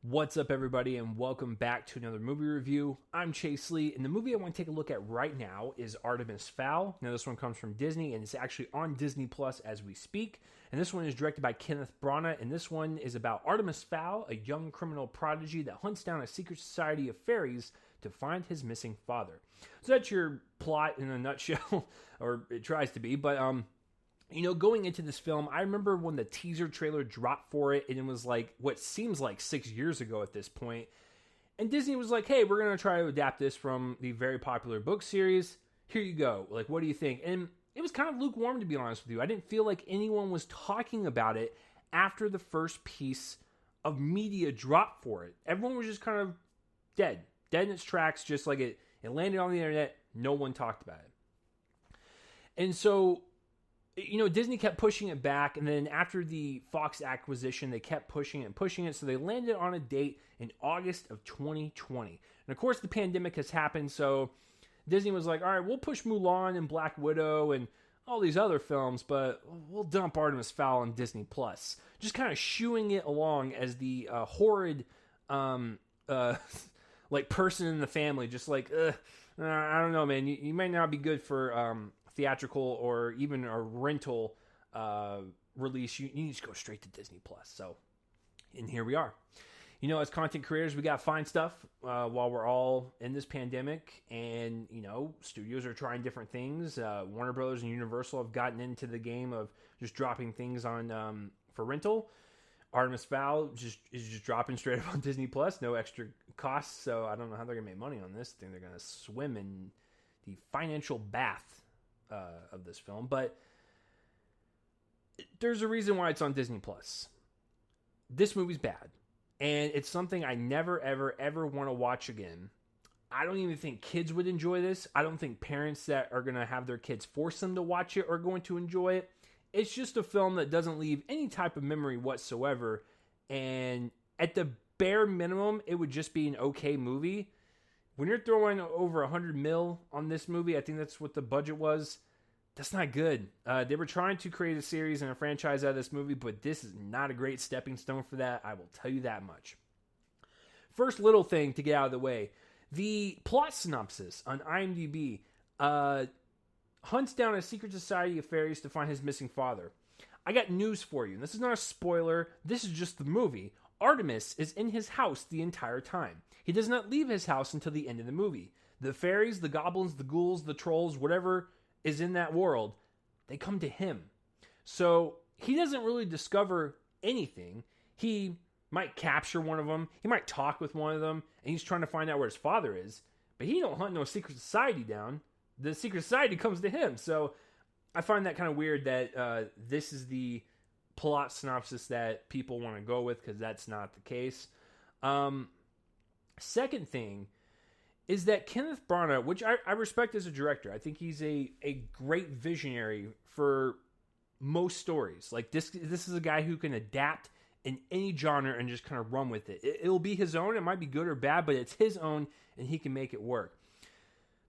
What's up, everybody, and welcome back to another movie review. I'm Chase Lee, and the movie I want to take a look at right now is Artemis Fowl. Now, this one comes from Disney, and it's actually on Disney Plus as we speak. And this one is directed by Kenneth Branagh, and this one is about Artemis Fowl, a young criminal prodigy that hunts down a secret society of fairies to find his missing father. So that's your plot in a nutshell, or it tries to be, but going into this film, I remember when the teaser trailer dropped for it, and it was like what seems like 6 years ago at this point. And Disney was like, hey, we're going to try to adapt this from the very popular book series. Here you go. Like, what do you think? And it was kind of lukewarm, to be honest with you. I didn't feel like anyone was talking about it after the first piece of media dropped for it. Everyone was just kind of dead in its tracks, just like it landed on the internet. No one talked about it. And so, Disney kept pushing it back, and then after the Fox acquisition, they kept pushing it, so they landed on a date in August of 2020. And of course, the pandemic has happened, so Disney was like, all right, we'll push Mulan and Black Widow and all these other films, but we'll dump Artemis Fowl on Disney+. Just kind of shooing it along as the horrid, person in the family, just like, I don't know, man, you might not be good for theatrical or even a rental release. You need to go straight to Disney Plus. So, and here we are. As content creators, we got to find stuff while we're all in this pandemic, and studios are trying different things. Warner Brothers and Universal have gotten into the game of just dropping things on for rental. Artemis Fowl is just dropping straight up on Disney Plus, no extra costs. So I don't know how they're gonna make money on this thing. They're gonna swim in the financial bath of this film, but there's a reason why it's on Disney Plus. This movie's bad, and it's something I never, ever want to watch again. I don't even think kids would enjoy this. I don't think parents that are going to have their kids force them to watch it are going to enjoy it. It's just a film that doesn't leave any type of memory whatsoever, and at the bare minimum, it would just be an okay movie. When you're throwing over $100 million on this movie, I think that's what the budget was. That's not good. They were trying to create a series and a franchise out of this movie, but this is not a great stepping stone for that. I will tell you that much. First little thing to get out of the way. The plot synopsis on IMDb hunts down a secret society of fairies to find his missing father. I got news for you. This is not a spoiler. This is just the movie. Artemis is in his house the entire time. He does not leave his house until the end of the movie. The fairies, the goblins, the ghouls, the trolls, whatever is in that world, they come to him. So he doesn't really discover anything. He might capture one of them. He might talk with one of them, and he's trying to find out where his father is. But he don't hunt no secret society down. The secret society comes to him. So I find that kind of weird that this is the plot synopsis that people want to go with, because that's not the case. Second thing is that Kenneth Branagh, which I respect as a director, I think he's a great visionary for most stories. Like this is a guy who can adapt in any genre and just kind of run with it. It'll be his own. It might be good or bad, but it's his own, and he can make it work.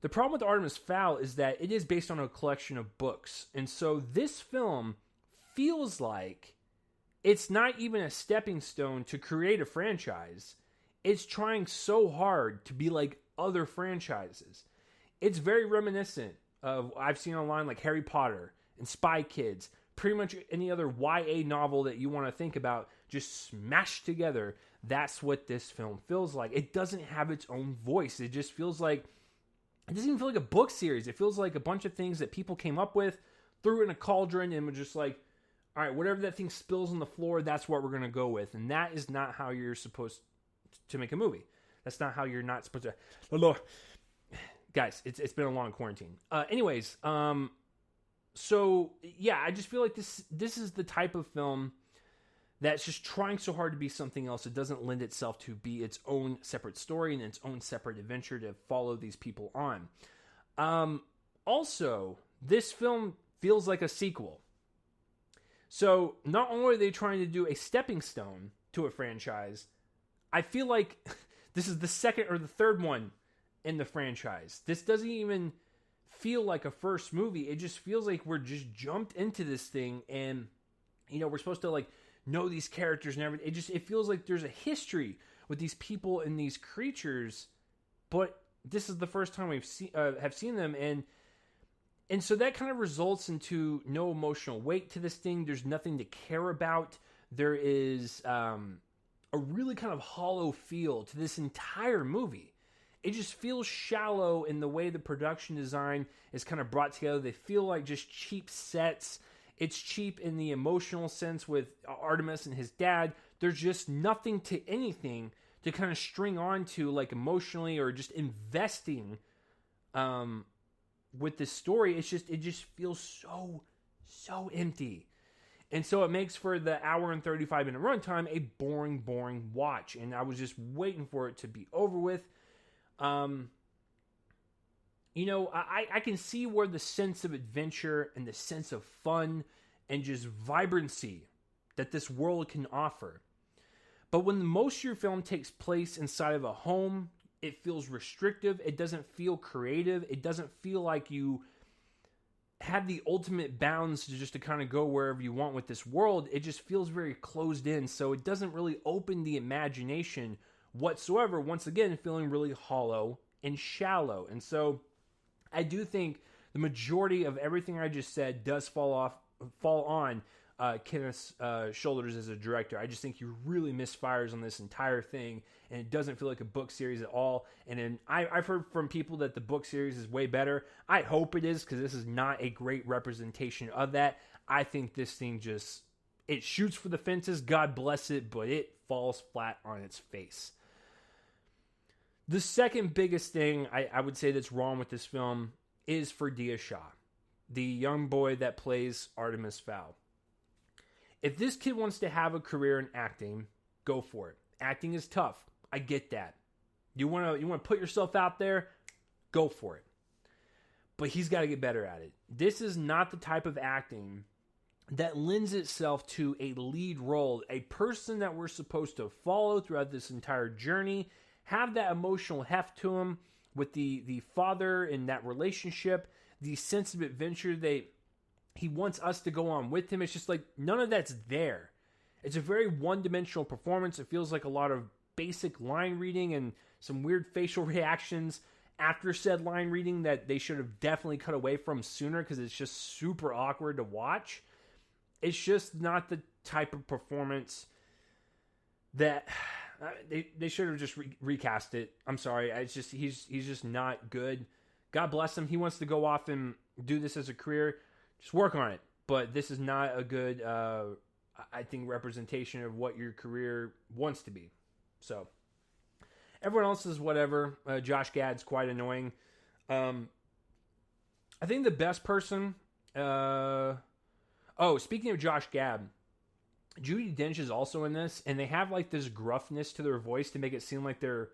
The problem with Artemis Fowl is that it is based on a collection of books. And so this film feels like it's not even a stepping stone to create a franchise. It's trying so hard to be like other franchises. It's very reminiscent of, I've seen online, like Harry Potter and Spy Kids, pretty much any other YA novel that you want to think about, just smashed together. That's what this film feels like. It doesn't have its own voice. It just feels like, it doesn't even feel like a book series. It feels like a bunch of things that people came up with, threw in a cauldron, and were just like, all right, whatever that thing spills on the floor, that's what we're going to go with. And that is not how you're supposed to make a movie. That's not how you're not supposed to. Oh, Lord. Guys, it's been a long quarantine. So yeah, I just feel like this is the type of film that's just trying so hard to be something else. It doesn't lend itself to be its own separate story and its own separate adventure to follow these people on. Also, this film feels like a sequel. So not only are they trying to do a stepping stone to a franchise, I feel like this is the second or the third one in the franchise. This doesn't even feel like a first movie. It just feels like we're just jumped into this thing, and we're supposed to like know these characters and everything. It feels like there's a history with these people and these creatures, but this is the first time we've have seen them, and so that kind of results into no emotional weight to this thing. There's nothing to care about. There is a really kind of hollow feel to this entire movie. It just feels shallow in the way the production design is kind of brought together. They feel like just cheap sets. It's cheap in the emotional sense with Artemis and his dad. There's just nothing to anything to kind of string on to, like, emotionally or just investing with this story. It just feels so empty. And so it makes for the hour and 35 minute runtime a boring watch. And I was just waiting for it to be over with. I can see where the sense of adventure and the sense of fun and just vibrancy that this world can offer. But when most of your film takes place inside of a home, it feels restrictive. It doesn't feel creative. It doesn't feel like you have the ultimate bounds to kind of go wherever you want with this world. It just feels very closed in. So it doesn't really open the imagination whatsoever. Once again, feeling really hollow and shallow. And so I do think the majority of everything I just said does fall on Kenneth's shoulders as a director. I just think he really misfires on this entire thing, and it doesn't feel like a book series at all. And then I've heard from people that the book series is way better. I hope it is, because this is not a great representation of that. I think this thing it shoots for the fences, God bless it, but it falls flat on its face. The second biggest thing I would say that's wrong with this film is for Dia Shaw, the young boy that plays Artemis Fowl. If this kid wants to have a career in acting, go for it. Acting is tough. I get that. You want to put yourself out there, go for it. But he's got to get better at it. This is not the type of acting that lends itself to a lead role, a person that we're supposed to follow throughout this entire journey, have that emotional heft to him with the father in that relationship, the sense of adventure he wants us to go on with him. It's just like none of that's there. It's a very one-dimensional performance. It feels like a lot of basic line reading and some weird facial reactions after said line reading that they should have definitely cut away from sooner, because it's just super awkward to watch. It's just not the type of performance that they should have just recast it. I'm sorry. It's just he's just not good. God bless him. He wants to go off and do this as a career. Just work on it. But this is not a good, I think, representation of what your career wants to be. So, everyone else is whatever. Josh Gad's quite annoying. I think the best person... speaking of Josh Gad, Judi Dench is also in this, and they have like this gruffness to their voice to make it seem like they're,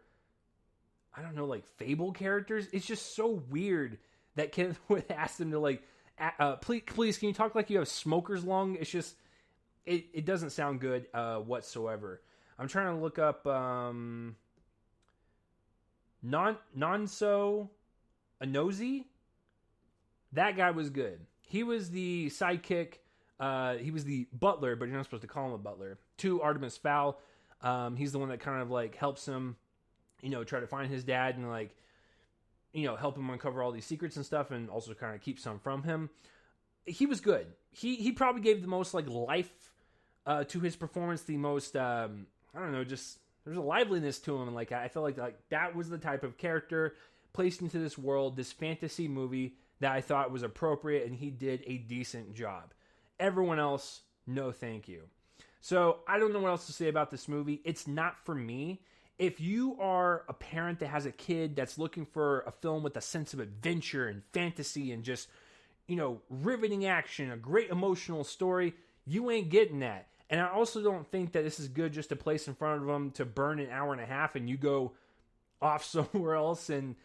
I don't know, like fable characters. It's just so weird that Kenneth would ask them to like, please, can you talk like you have smoker's lung? It's just, it doesn't sound good whatsoever. I'm trying to look up Nonso Anozie. That guy was good. He was the sidekick. He was the butler, but you're not supposed to call him a butler, to Artemis Fowl. He's the one that kind of like helps him, try to find his dad and like, help him uncover all these secrets and stuff, and also kind of keep some from him. He was good. He probably gave the most like life to his performance, the most I don't know, just there's a liveliness to him, and like I felt like that was the type of character placed into this world, this fantasy movie, that I thought was appropriate, and he did a decent job. Everyone else, no thank you. So I don't know what else to say about this movie. It's not for me. If you are a parent that has a kid that's looking for a film with a sense of adventure and fantasy and just, riveting action, a great emotional story, you ain't getting that. And I also don't think that this is good just to place in front of them to burn an hour and a half and you go off somewhere else and,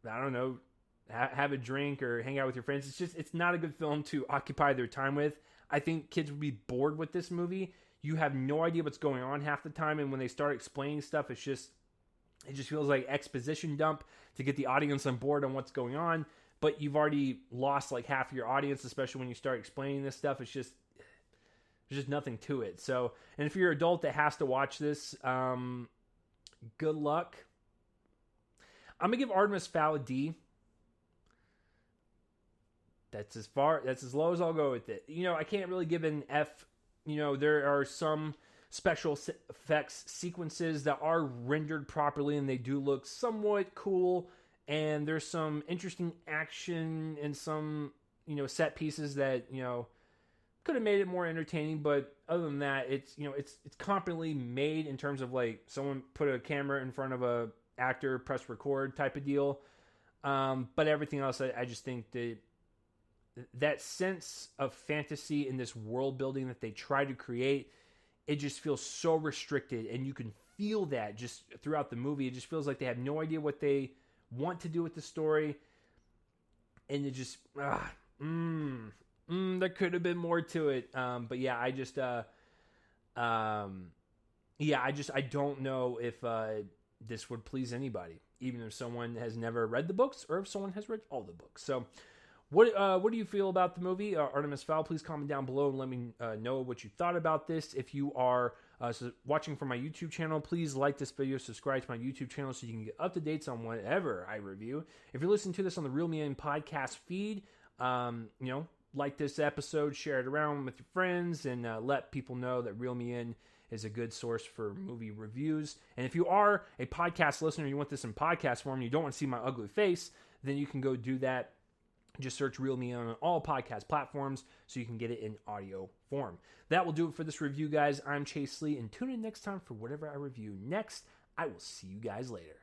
I don't know, have a drink or hang out with your friends. It's not a good film to occupy their time with. I think kids would be bored with this movie. You have no idea what's going on half the time, and when they start explaining stuff, it just feels like exposition dump to get the audience on board on what's going on, but you've already lost like half of your audience, especially when you start explaining this stuff. There's just nothing to it. So, and if you're an adult that has to watch this, good luck. I'm going to give Artemis Fowl a D. That's as low as I'll go with it. I can't really give an F. There are some special effects sequences that are rendered properly and they do look somewhat cool. And there's some interesting action and some, set pieces that, could have made it more entertaining. But other than that, it's competently made in terms of like someone put a camera in front of a actor, press record type of deal. But everything else, I just think that sense of fantasy in this world building that they try to create, it just feels so restricted, and you can feel that just throughout the movie. It just feels like they have no idea what they want to do with the story, and it just there could have been more to it. But yeah, I don't know if this would please anybody, even if someone has never read the books or if someone has read all the books. So what do you feel about the movie, Artemis Fowl? Please comment down below and let me know what you thought about this. If you are watching from my YouTube channel, please like this video, subscribe to my YouTube channel so you can get up-to-dates on whatever I review. If you're listening to this on the Reel Me In podcast feed, like this episode, share it around with your friends, and let people know that Reel Me In is a good source for movie reviews. And if you are a podcast listener, you want this in podcast form, you don't want to see my ugly face, then you can go do that. Just search Reel Me In on all podcast platforms so you can get it in audio form. That will do it for this review, guys. I'm Chase Lee, and tune in next time for whatever I review next. I will see you guys later.